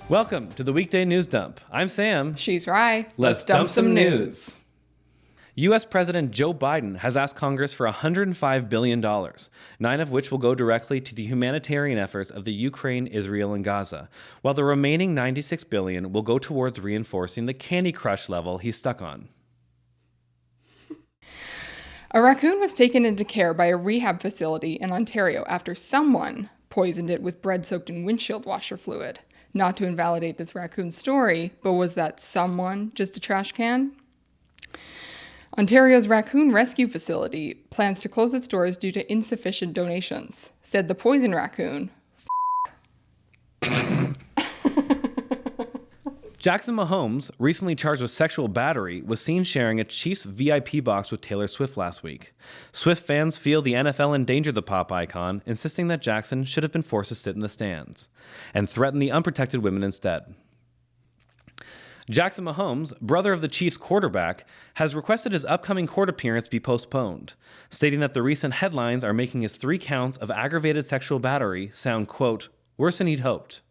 Welcome to the Weekday News Dump. I'm Sam. She's Rye. Let's dump some news. U.S. President Joe Biden has asked Congress for $105 billion, 9 of which will go directly to the humanitarian efforts of the Ukraine, Israel, and Gaza, while the remaining $96 billion will go towards reinforcing the Candy Crush level he's stuck on. A raccoon was taken into care by a rehab facility in Ontario after someone poisoned it with bread soaked in windshield washer fluid. Not to invalidate this raccoon story, but was that someone just a trash can? Ontario's raccoon rescue facility plans to close its doors due to insufficient donations, said the poison raccoon. Jackson Mahomes, recently charged with sexual battery, was seen sharing a Chiefs VIP box with Taylor Swift last week. Swift fans feel the NFL endangered the pop icon, insisting that Jackson should have been forced to sit in the stands, and threatened the unprotected women instead. Jackson Mahomes, brother of the Chiefs quarterback, has requested his upcoming court appearance be postponed, stating that the recent headlines are making his 3 counts of aggravated sexual battery sound, quote, worse than he'd hoped.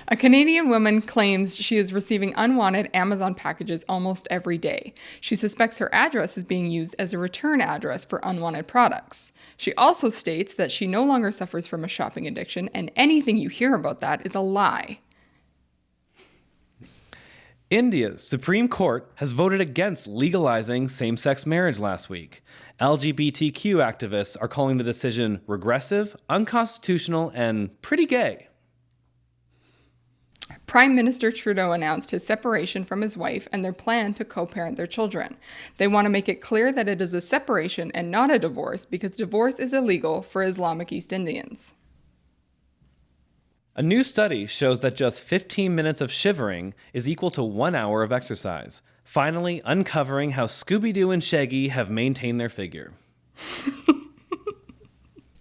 A Canadian woman claims she is receiving unwanted Amazon packages almost every day. She suspects her address is being used as a return address for unwanted products. She also states that she no longer suffers from a shopping addiction, and anything you hear about that is a lie. India's Supreme Court has voted against legalizing same-sex marriage last week. LGBTQ activists are calling the decision regressive, unconstitutional, and pretty gay. Prime Minister Trudeau announced his separation from his wife and their plan to co-parent their children. They want to make it clear that it is a separation and not a divorce because divorce is illegal for Islamic East Indians. A new study shows that just 15 minutes of shivering is equal to 1 hour of exercise, finally uncovering how Scooby-Doo and Shaggy have maintained their figure.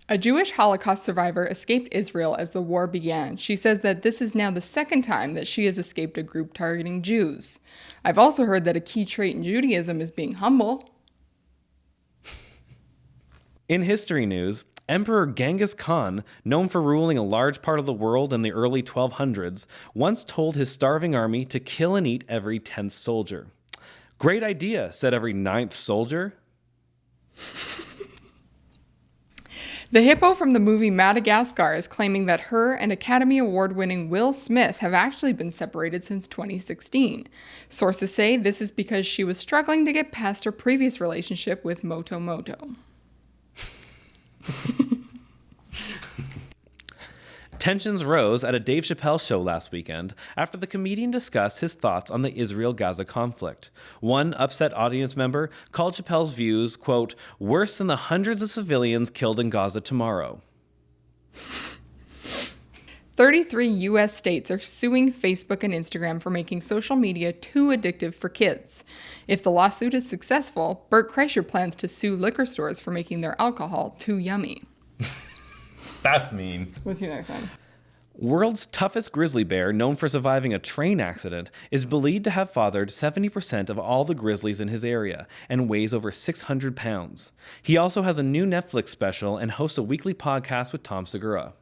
A Jewish Holocaust survivor escaped Israel as the war began. She says that this is now the second time that she has escaped a group targeting Jews. I've also heard that a key trait in Judaism is being humble. In history news, Emperor Ghangis Khan, known for ruling a large part of the world in the early 1200s, once told his starving army to kill and eat every 10th soldier. Great idea, said every 9th soldier. The hippo from the movie Madagascar is claiming that her and Academy Award-winning Will Smith have actually been separated since 2016. Sources say this is because she was struggling to get past her previous relationship with Moto Moto. Tensions rose at a Dave Chappelle show last weekend after the comedian discussed his thoughts on the Israel-Gaza conflict. One upset audience member called Chappelle's views, quote, worse than the hundreds of civilians killed in Gaza tomorrow. 33 U.S. states are suing Facebook and Instagram for making social media too addictive for kids. If the lawsuit is successful, Bert Kreischer plans to sue liquor stores for making their alcohol too yummy. That's mean. What's your next one? World's toughest grizzly bear, known for surviving a train accident, is believed to have fathered 70% of all the grizzlies in his area and weighs over 600 pounds. He also has a new Netflix special and hosts a weekly podcast with Tom Segura.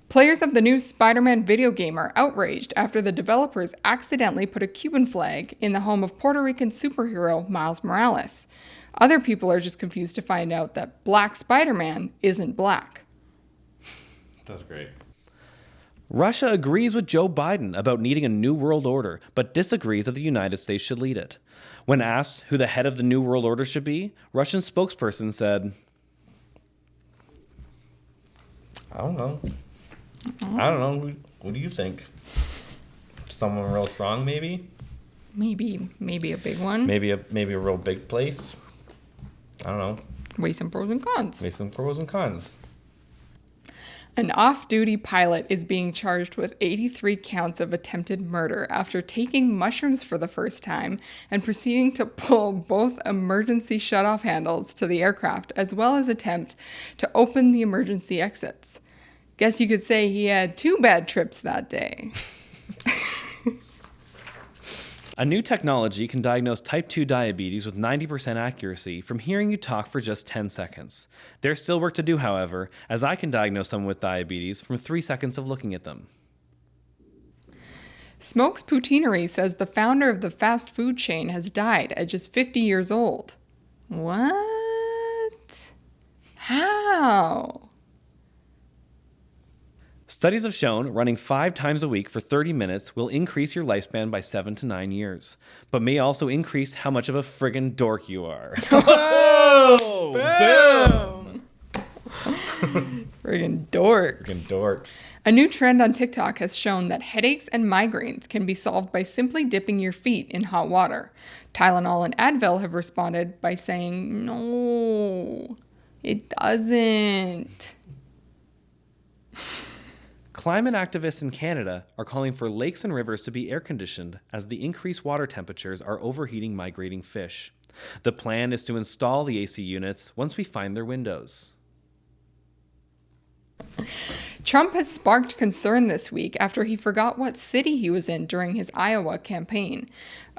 Players of the new Spiderman video game are outraged after the developers accidentally put a Cuban flag in the home of Puerto Rican superhero Miles Morales. Other people are just confused to find out that Black Spider-Man isn't black. That's great. Russia agrees with Joe Biden about needing a new world order, but disagrees that the United States should lead it. When asked who the head of the new world order should be, Russian spokesperson said, I don't know. What do you think? Someone real strong, maybe? Maybe a big one. Maybe a real big place. I don't know. Weigh some pros and cons. An off-duty pilot is being charged with 83 counts of attempted murder after taking mushrooms for the first time and proceeding to pull both emergency shutoff handles to the aircraft, as well as attempt to open the emergency exits. Guess you could say he had 2 bad trips that day. A new technology can diagnose type 2 diabetes with 90% accuracy from hearing you talk for just 10 seconds. There's still work to do, however, as I can diagnose someone with diabetes from 3 seconds of looking at them. Smokes Poutinerie says the founder of the fast food chain has died at just 50 years old. What? How? Studies have shown running 5 times a week for 30 minutes will increase your lifespan by 7 to 9 years, but may also increase how much of a friggin' dork you are. Oh, boom! Friggin' dorks. Friggin' dorks. A new trend on TikTok has shown that headaches and migraines can be solved by simply dipping your feet in hot water. Tylenol and Advil have responded by saying, no, it doesn't. Climate activists in Canada are calling for lakes and rivers to be air-conditioned as the increased water temperatures are overheating migrating fish. The plan is to install the AC units once we find their windows. Trump has sparked concern this week after he forgot what city he was in during his Iowa campaign.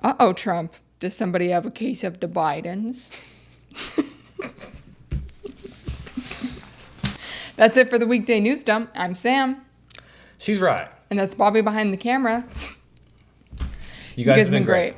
Uh-oh, Trump. Does somebody have a case of the Bidens? That's it for the Weekday News Dump. I'm Sam. She's right. And that's Bobby behind the camera. You guys have been great.